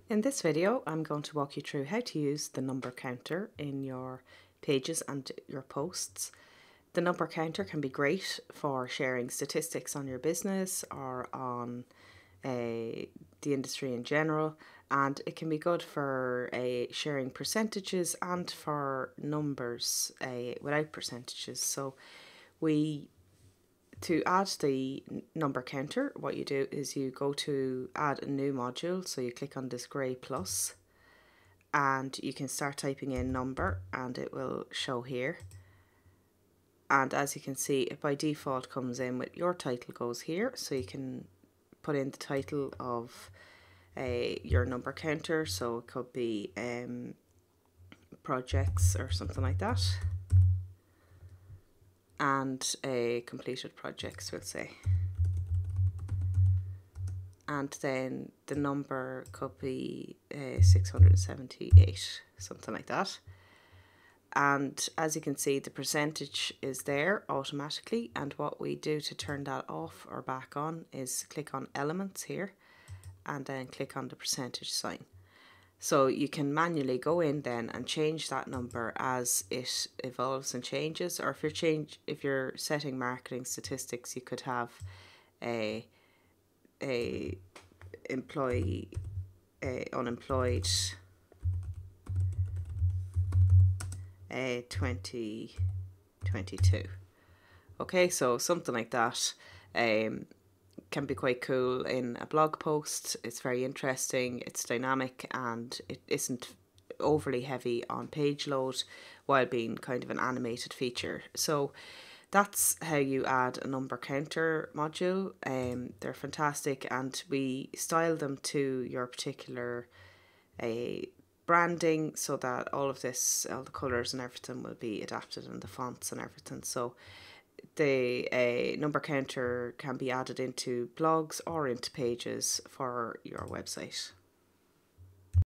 In this video, I'm going to walk you through how to use the number counter in your pages and your posts. The number counter can be great for sharing statistics on your business or on the industry in general, and it can be good for sharing percentages and for numbers without percentages. So to add the number counter, what you do is you go to add a new module. So you click on this grey plus and you can start typing in number and it will show here. And as you can see, it by default comes in with your title goes here. So you can put in the title of your number counter. So it could be projects or something like that. And completed projects, we'll say. And then the number could be 678, something like that. And as you can see, the percentage is there automatically, and what we do to turn that off or back on is click on elements here and then click on the percentage sign. So you can manually go in then and change that number as it evolves and changes, or if you're setting marketing statistics, you could have a employee, unemployed 2022. Okay, so something like that can be quite cool in a blog post. It's very interesting, it's dynamic, and it isn't overly heavy on page load while being kind of an animated feature. So that's how you add a number counter module. They're fantastic, and we style them to your particular branding so that all of this, all the colours and everything will be adapted, and the fonts and everything. So the number counter can be added into blogs or into pages for your website.